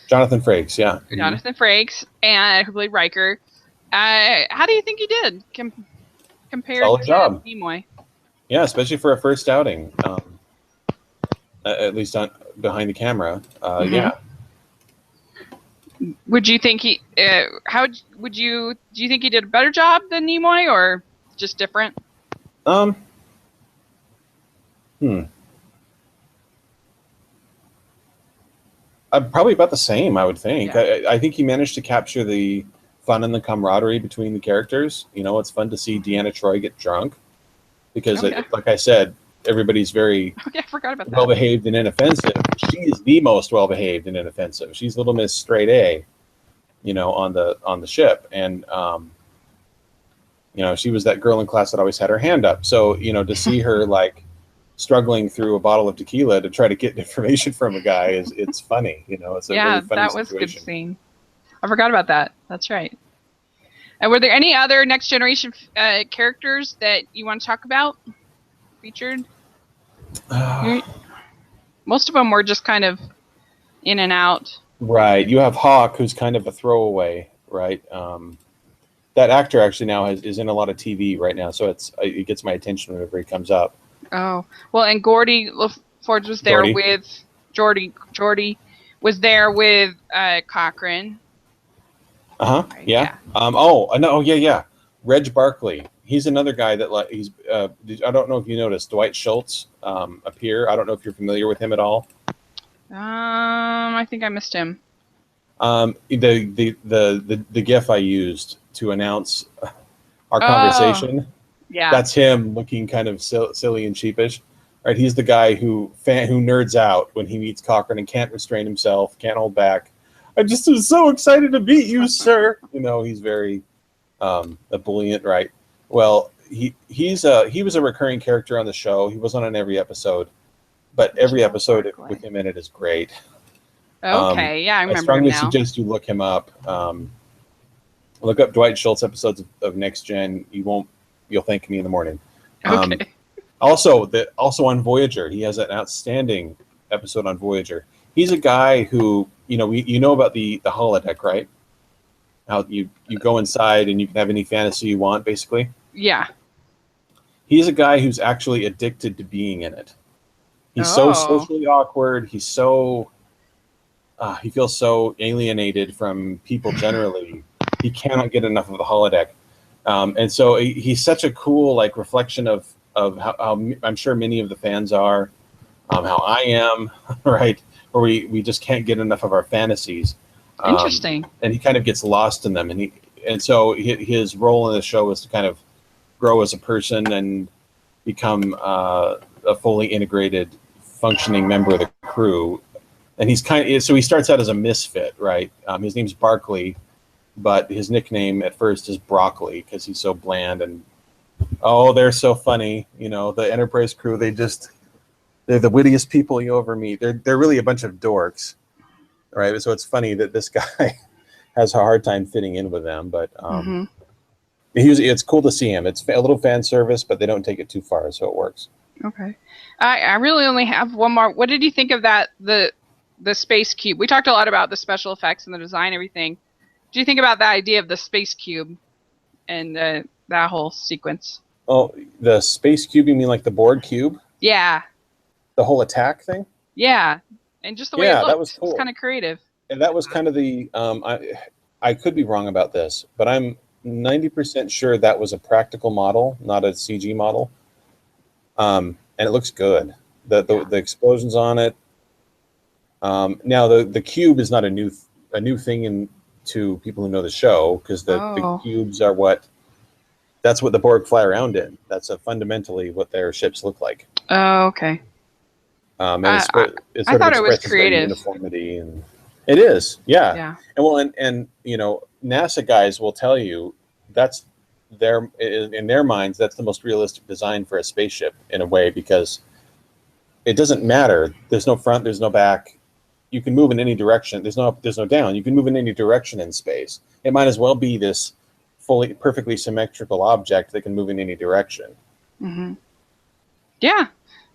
Jonathan Frakes, yeah. Jonathan Frakes, and who played Riker. How do you think he did compared Solid to job. Nimoy? Yeah, especially for a first outing, at least behind the camera. Yeah. Would you think he? Do you think he did a better job than Nimoy, or just different? Probably about the same, I would think. Yeah. I think he managed to capture the fun and the camaraderie between the characters. It's fun to see Deanna Troi get drunk because, like I said, everybody's very I forgot about that. well-behaved and inoffensive. She is the most well-behaved and inoffensive. She's Little Miss Straight A, on the ship. And, she was that girl in class that always had her hand up. So, to see her struggling through a bottle of tequila to try to get information from a guy it's funny. It's a really funny that was situation. a good scene. I forgot about that. That's right. And were there any other Next Generation characters that you want to talk about featured? Most of them were just kind of in and out. Right. You have Hawk, who's kind of a throwaway, right? That actor actually now is in a lot of TV right now, so it gets my attention whenever he comes up. Oh, well, and Geordi LaForge was there with Geordi was there with Cochrane. Right, yeah. Yeah. Reg Barkley. He's another guy that he's. I don't know if you noticed Dwight Schultz appear. I don't know if you're familiar with him at all. I think I missed him. The GIF I used to announce our conversation. Yeah, that's him looking kind of silly and sheepish, right? He's the guy who nerds out when he meets Cochrane and can't restrain himself, can't hold back. I just was so excited to meet you, sir. He's very ebullient, right? Well, he was a recurring character on the show. He wasn't on every episode, but every episode with him in it is great. Okay, yeah, I remember. I strongly him now. suggest you look him up. Look up Dwight Schultz episodes of Next Gen. You'll thank me in the morning. Okay. Also on Voyager, he has an outstanding episode on Voyager. He's a guy who you know about the holodeck, right? How you go inside and you can have any fantasy you want, basically. Yeah. He's a guy who's actually addicted to being in it. He's so socially awkward. He's so he feels so alienated from people generally. He cannot get enough of the holodeck. And so he's such a cool reflection of how I'm sure many of the fans are, how I am, right? Where we just can't get enough of our fantasies. Interesting. And he kind of gets lost in them, and so his role in the show is to kind of grow as a person and become a fully integrated, functioning member of the crew. And so he starts out as a misfit, right? His name's Barkley. But his nickname at first is Broccoli because he's so bland and they're so funny. The Enterprise crew, they're the wittiest people you ever meet. They're really a bunch of dorks. right? So it's funny that this guy has a hard time fitting in with them, but it's cool to see him. It's a little fan service, but they don't take it too far, so it works. Okay. I really only have one more. What did you think of that, the space cube? We talked a lot about the special effects and the design, everything. What do you think about the idea of the space cube and that whole sequence? Oh, the space cube, you mean like the Borg cube? Yeah. The whole attack thing? Yeah. And just the way it looked. That was cool. It's kind of creative. And that was kind of the, I could be wrong about this, but I'm 90% sure that was a practical model, not a CG model. And it looks good. The explosions on it. Now the cube is not a new thing to people who know the show, because the cubes are that's what the Borg fly around in. That's fundamentally what their ships look like. Oh, okay. And I thought it was creative. Uniformity, and it is, yeah. And NASA guys will tell you that's in their minds, that's the most realistic design for a spaceship in a way, because it doesn't matter. There's no front, there's no back. You can move in any direction. There's no down. You can move in any direction in space. It might as well be this perfectly symmetrical object that can move in any direction. Mm-hmm. Yeah.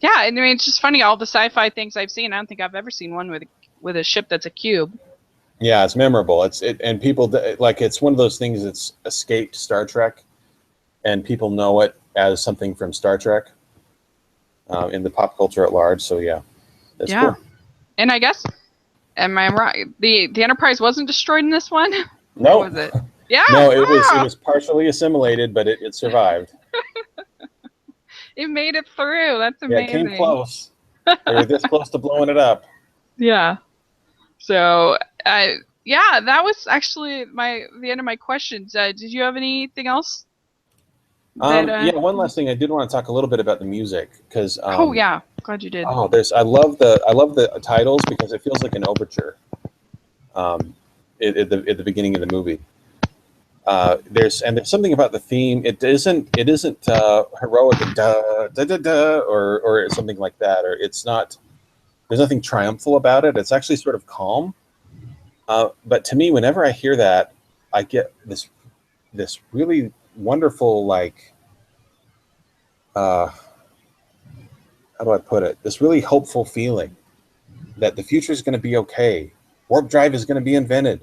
I mean, it's just funny. All the sci-fi things I've seen, I don't think I've ever seen one with a ship that's a cube. Yeah, it's memorable. And people like, it's one of those things that's escaped Star Trek, and people know it as something from Star Trek in the pop culture at large. So yeah, that's cool. And I guess, am I right? The Enterprise wasn't destroyed in this one. No, was it? Yeah. No, it was partially assimilated, but it survived. It made it through. That's amazing. Yeah, it came close. They were this close to blowing it up. Yeah. So, that was actually the end of my questions. Did you have anything else? One last thing. I did want to talk a little bit about the music, because. Glad you did. Oh, I love the titles, because it feels like an overture. At the beginning of the movie. There's something about the theme. It isn't heroic da da da da or something like that, or it's not. There's nothing triumphal about it. It's actually sort of calm. But to me, whenever I hear that, I get this really wonderful, like, how do I put it? This really hopeful feeling that the future is going to be okay. Warp drive is going to be invented.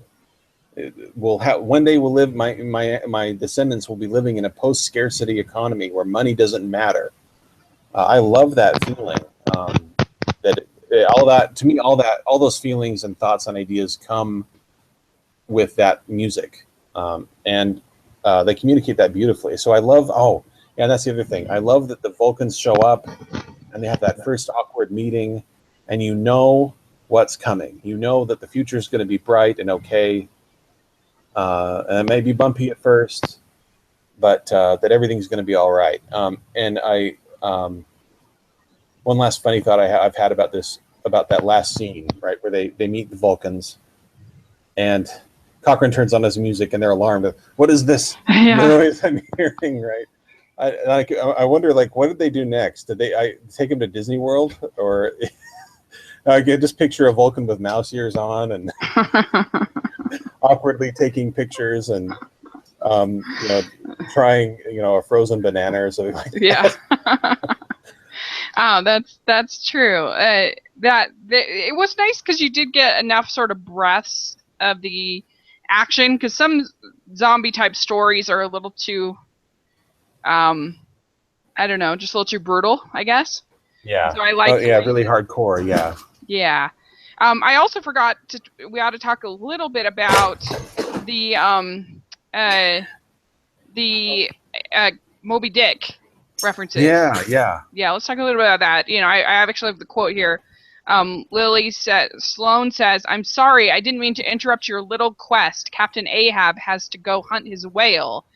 One day we'll live. My descendants will be living in a post-scarcity economy where money doesn't matter. I love that feeling. All those feelings and thoughts and ideas come with that music, and they communicate that beautifully. So I love. Oh, yeah, that's the other thing. I love that the Vulcans show up, and they have that first awkward meeting, and you know what's coming. You know that the future is going to be bright and okay. And it may be bumpy at first, but that everything's going to be all right. And one last funny thought I've had about that last scene, right, where they meet the Vulcans, and Cochrane turns on his music, and they're alarmed. What is this noise I'm hearing? Right. I wonder, like, what did they do next? Did they take him to Disney World, or I can just picture a Vulcan with mouse ears on and awkwardly taking pictures and trying a frozen banana or something like that. Yeah. Oh, that's true. It was nice because you did get enough sort of breaths of the action, because some zombie type stories are a little too, I don't know, just a little too brutal, I guess. Yeah. So I like. Really hardcore. Yeah. Yeah. I also forgot we ought to talk a little bit about the Moby Dick references. Yeah. Let's talk a little bit about that. I actually have the quote here. Sloane says, "I'm sorry, I didn't mean to interrupt your little quest. Captain Ahab has to go hunt his whale."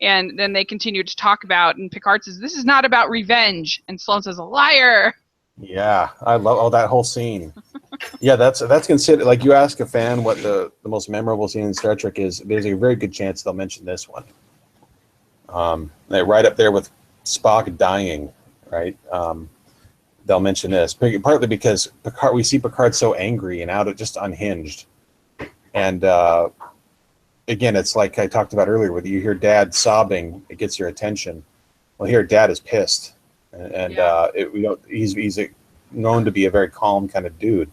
And then they continue to talk about, and Picard says, "This is not about revenge." And Sloane says, "A liar." Yeah, I love that whole scene. Yeah, that's considered, like, you ask a fan what the most memorable scene in Star Trek is, there's a very good chance they'll mention this one. Right up there with Spock dying, right? they'll mention this, partly because Picard, we see Picard so angry and just unhinged, and again, it's like I talked about earlier, where you hear Dad sobbing, it gets your attention. Well, here Dad is pissed, and he's known to be a very calm kind of dude.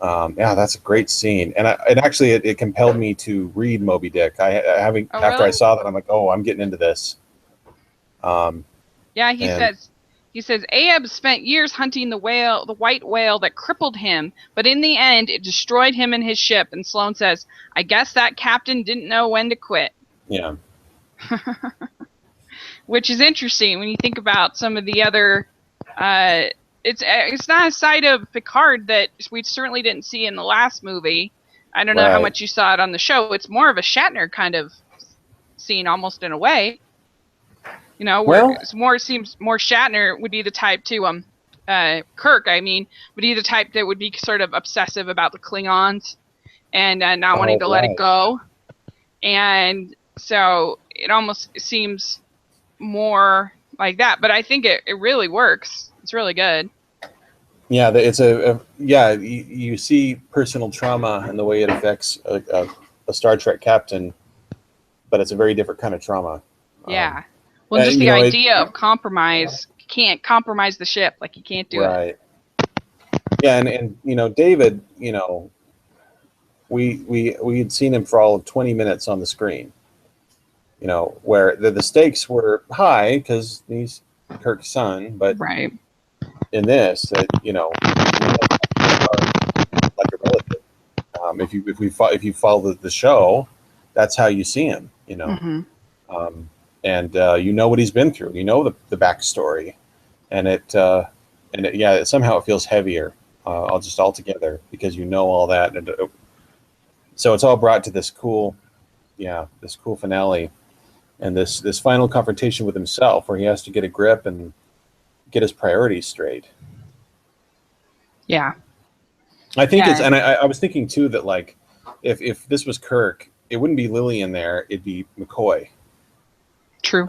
Yeah, that's a great scene, and actually it compelled me to read Moby Dick. After really? I saw that, I'm like, oh, I'm getting into this. Yeah, he says Ahab spent years hunting the white whale that crippled him, but in the end it destroyed him and his ship. And Sloane says, I guess that captain didn't know when to quit. Yeah. Which is interesting when you think about some of the other it's not a side of Picard that we certainly didn't see in the last movie. I don't know how much you saw it on the show. It's more of a Shatner kind of scene, almost, in a way. You know, where it seems more Shatner would be the type to Kirk, I mean, would be the type that would be sort of obsessive about the Klingons and not wanting to let it go. And so it almost seems more like that, but I think it really works. It's really good. Yeah, it's you see personal trauma and the way it affects a Star Trek captain, but it's a very different kind of trauma. Yeah. Well, just the idea of compromise. You can't compromise the ship. Like, you can't do it. Right. Yeah, and you know, David, you know, we had seen him for all of 20 minutes on the screen. You know, where the stakes were high because he's Kirk's son, but right. In this, you know, like a relative. If you follow the show, that's how you see him. You know. Mm-hmm. And you know what he's been through. You know the backstory, and somehow it feels heavier, altogether, because you know all that, and so it's all brought to this cool finale, and this final confrontation with himself, where he has to get a grip and get his priorities straight. Yeah, I think it's, and I was thinking too that, like, if this was Kirk, it wouldn't be Lillian there; it'd be McCoy. True.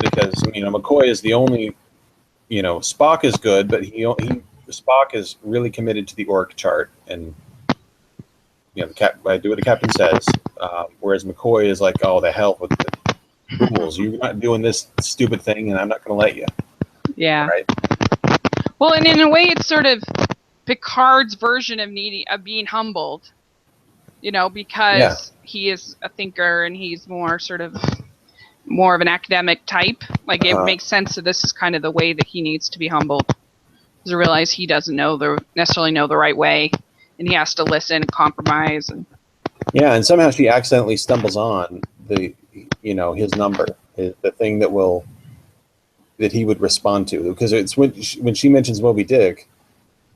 Because McCoy is the only, Spock is good, but Spock is really committed to the org chart, and I do what the captain says. Whereas McCoy is like, oh, the hell with the rules. You're not doing this stupid thing, and I'm not going to let you. Yeah. Right. Well, and in a way, it's sort of Picard's version of being humbled. Because he is a thinker and he's more of an academic type. Like, it makes sense that this is kind of the way that he needs to be humbled. To realize he doesn't necessarily know the right way, and he has to listen and compromise. And somehow she accidentally stumbles on his number, the thing that he would respond to, because it's when she mentions Moby Dick,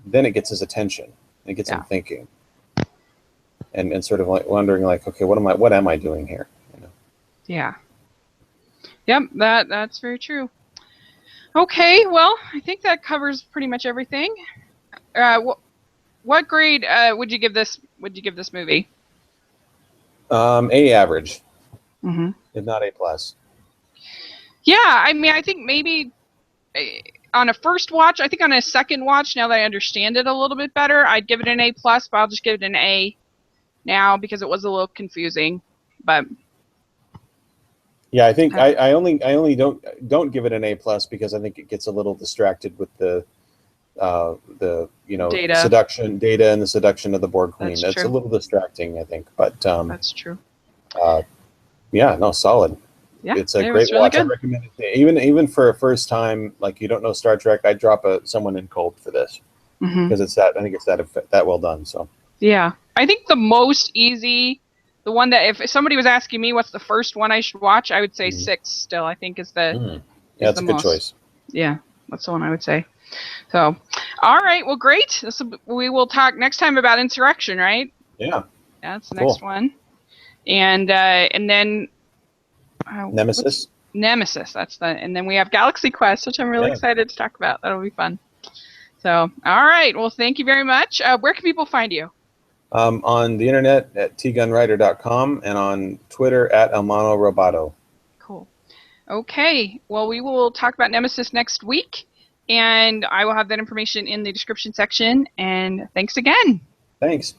then it gets his attention. It gets him thinking, and sort of like wondering, like, okay, what am I doing here? Yeah. Yep, that's very true. Okay, well, I think that covers pretty much everything. What grade would you give this? Would you give this movie? A average, if not A plus. Yeah, I mean, I think maybe on a first watch. I think on a second watch, now that I understand it a little bit better, I'd give it an A plus, but I'll just give it an A now because it was a little confusing. But yeah, I think I only don't give it an A plus because I think it gets a little distracted with the data and the seduction of the Borg Queen. That's a little distracting, I think. But that's true. Solid. Yeah, it's a great watch. I recommend it. Even for a first time, like, you don't know Star Trek, I'd drop someone in cold for this because I think it's that well done. So yeah, I think the most easy. The one that, if somebody was asking me what's the first one I should watch, I would say 6 still, I think is the... that's a good choice. Yeah, that's the one I would say. So, all right, well, great. We will talk next time about Insurrection, right? Yeah. That's the next one. And then... Nemesis. Nemesis, and then we have Galaxy Quest, which I'm really excited to talk about. That'll be fun. So, all right, well, thank you very much. Where can people find you? On the internet at tgunwriter.com and on Twitter at Elmano Roboto. Cool. Okay. Well, we will talk about Nemesis next week. and I will have that information in the description section. And thanks again. Thanks.